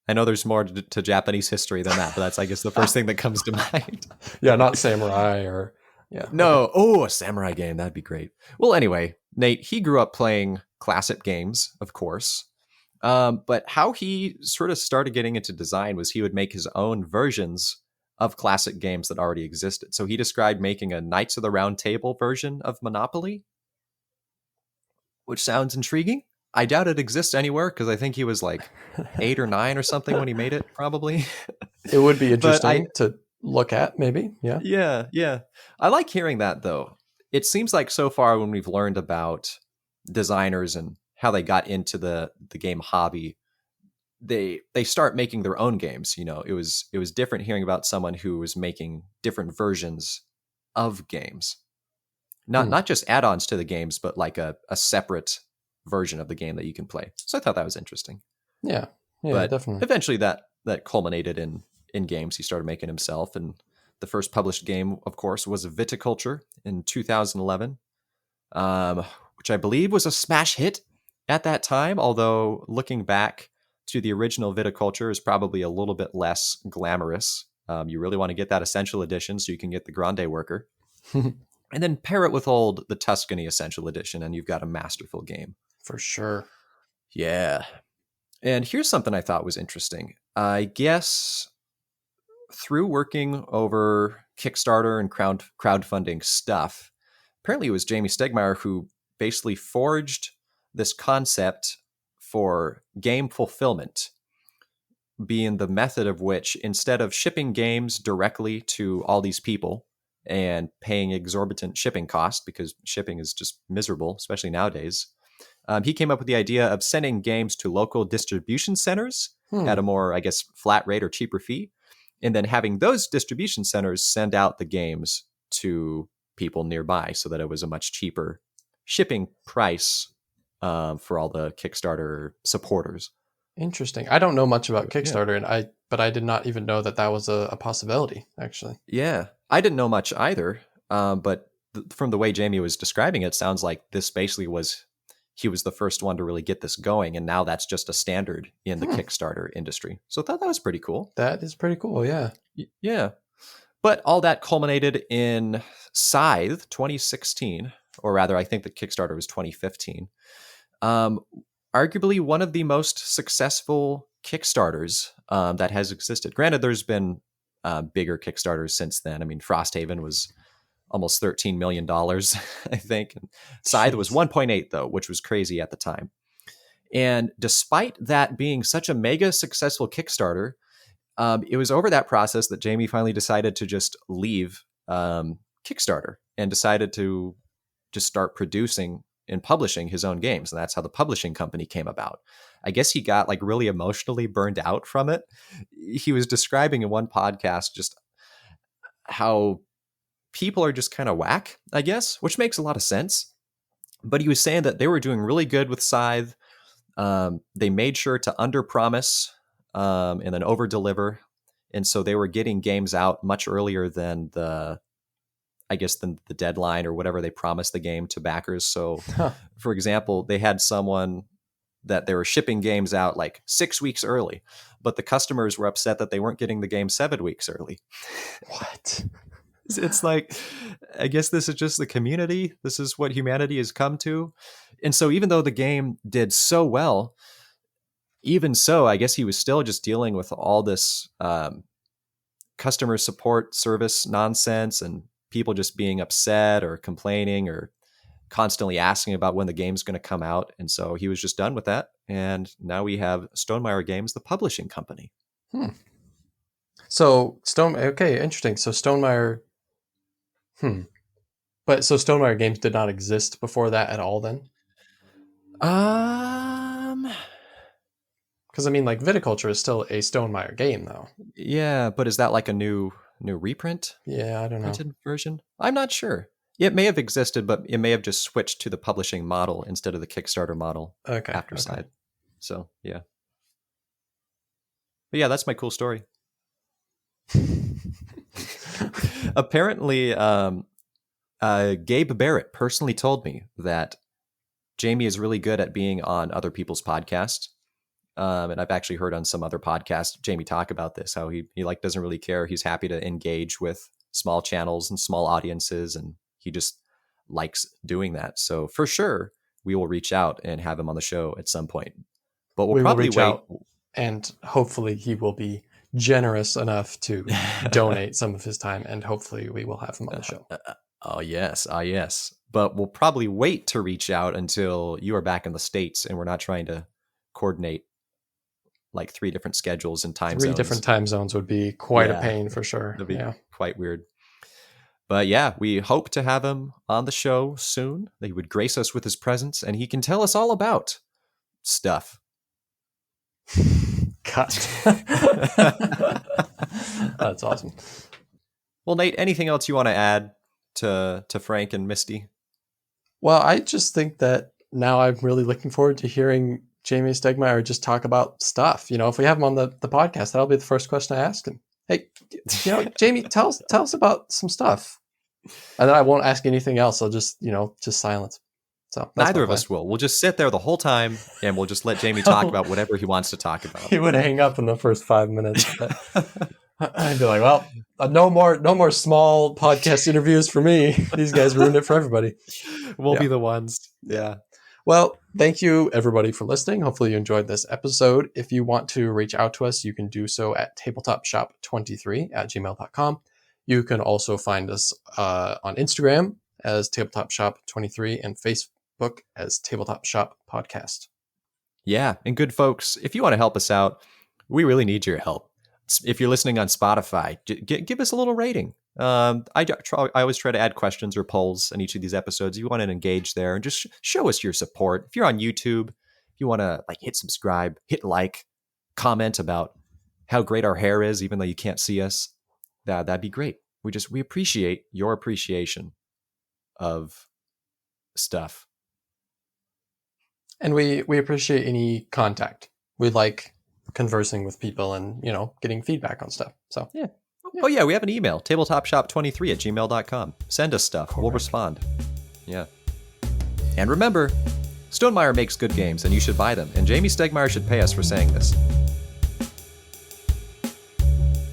I know there's more to Japanese history than that, but that's, I guess, the first thing that comes to mind. Yeah, not samurai or... Yeah. No. Okay. Oh, a samurai game. That'd be great. Well, anyway, Nate, he grew up playing classic games, of course. But how he sort of started getting into design was he would make his own versions of classic games that already existed. So he described making a Knights of the Round Table version of Monopoly, which sounds intriguing. I doubt it exists anywhere because I think he was like 8 or 9 or something when he made it, probably. It would be interesting to look at, maybe. Yeah. Yeah. I like hearing that, though. It seems like so far when we've learned about designers and how they got into the game hobby, they start making their own games. You know, it was different hearing about someone who was making different versions of games, not just add-ons to the games, but like a separate version of the game that you can play. So I thought that was interesting. Yeah, but definitely. Eventually that culminated in games he started making himself, and the first published game, of course, was Viticulture in 2011, which I believe was a smash hit at that time, although looking back to the original Viticulture is probably a little bit less glamorous. You really want to get that Essential Edition so you can get the Grande Worker. And then pair it with the Tuscany Essential Edition, and you've got a masterful game. For sure. Yeah. And here's something I thought was interesting. I guess through working over Kickstarter and crowdfunding stuff, apparently it was Jamey Stegmaier who basically forged this concept for game fulfillment, being the method of which, instead of shipping games directly to all these people and paying exorbitant shipping costs, because shipping is just miserable, especially nowadays, he came up with the idea of sending games to local distribution centers at a more, I guess, flat rate or cheaper fee, and then having those distribution centers send out the games to people nearby so that it was a much cheaper shipping price for all the Kickstarter supporters. Interesting. I don't know much about Kickstarter, but I did not even know that was a possibility, actually. Yeah, I didn't know much either, but from the way Jamey was describing it, sounds like this basically he was the first one to really get this going, and now that's just a standard in the Kickstarter industry. So I thought that was pretty cool. That is pretty cool, yeah. Yeah. But all that culminated in Scythe 2016, or rather, I think the Kickstarter was 2015. Arguably one of the most successful Kickstarters that has existed. Granted, there's been bigger Kickstarters since then. I mean, Frosthaven was almost $13 million, I think. And Scythe was 1.8, though, which was crazy at the time. And despite that being such a mega successful Kickstarter, it was over that process that Jamey finally decided to just leave Kickstarter and decided to just start producing and publishing his own games. And that's how the publishing company came about. I guess he got like really emotionally burned out from it. He was describing in one podcast just how people are just kind of whack, I guess, which makes a lot of sense. But he was saying that they were doing really good with Scythe. They made sure to under-promise and then over-deliver. And so they were getting games out much earlier than the deadline or whatever they promised the game to backers. So, for example, they had someone that they were shipping games out like 6 weeks early, but the customers were upset that they weren't getting the game 7 weeks early. What? It's like, I guess this is just the community. This is what humanity has come to. And so even though the game did so well, even so, I guess he was still just dealing with all this customer support service nonsense and people just being upset or complaining or constantly asking about when the game's going to come out. And so he was just done with that. And now we have Stonemaier Games, the publishing company. So okay, interesting. So Stonemaier, but so Stonemaier Games did not exist before that at all then? Because I mean, like Viticulture is still a Stonemaier game, though. Yeah, but is that like a new reprint? Yeah, I don't know. Printed version? I'm not sure. It may have existed, but it may have just switched to the publishing model instead of the Kickstarter model after Scythe. So yeah. But yeah, that's my cool story. Apparently, Gabe Barrett personally told me that Jamey is really good at being on other people's podcasts. And I've actually heard on some other podcasts, Jamey talk about this, how he like doesn't really care. He's happy to engage with small channels and small audiences, and he just likes doing that. So for sure, we will reach out and have him on the show at some point. But we'll probably reach out, and hopefully he will be generous enough to donate some of his time, and hopefully we will have him on the show. Oh yes. But we'll probably wait to reach out until you are back in the States and we're not trying to coordinate like 3 different schedules and time zones. 3 different time zones would be quite a pain for sure. That'd be quite weird. But yeah, we hope to have him on the show soon. That he would grace us with his presence and he can tell us all about stuff. Cut. That's awesome. Well, Nate, anything else you want to add to Frank and Misty? Well, I just think that now I'm really looking forward to hearing Jamey Stegmaier just talk about stuff. You know, if we have him on the podcast, that'll be the first question I ask him. Hey, you know, Jamey, tell us about some stuff. And then I won't ask anything else. I'll just, just silence. So neither of us will. We'll just sit there the whole time and we'll just let Jamey talk about whatever he wants to talk about. He would hang up in the first 5 minutes. I'd be like, well, no more small podcast interviews for me. These guys ruined it for everybody. We'll be the ones. Yeah. Well, thank you everybody for listening. Hopefully you enjoyed this episode. If you want to reach out to us, you can do so at tabletopshop23@gmail.com. You can also find us on Instagram as tabletopshop23 and Facebook as Tabletop Shop Podcast. Yeah. And good folks, if you want to help us out, we really need your help. If you're listening on Spotify, give us a little rating. I always try to add questions or polls in each of these episodes. You want to engage there and just show us your support. If you're on YouTube, if you want to hit subscribe, hit like, comment about how great our hair is, even though you can't see us, that'd be great. We appreciate your appreciation of stuff. And we appreciate any contact. We like conversing with people and, getting feedback on stuff. So yeah. Oh yeah, we have an email, tabletopshop23@gmail.com. Send us stuff. Correct. We'll respond. Yeah. And remember, Stonemaier makes good games and you should buy them. And Jamey Stegmaier should pay us for saying this.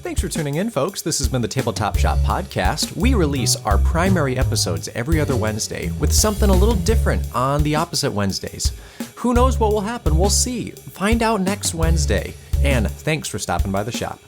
Thanks for tuning in, folks. This has been the Tabletop Shop Podcast. We release our primary episodes every other Wednesday with something a little different on the opposite Wednesdays. Who knows what will happen? We'll see. Find out next Wednesday. And thanks for stopping by the shop.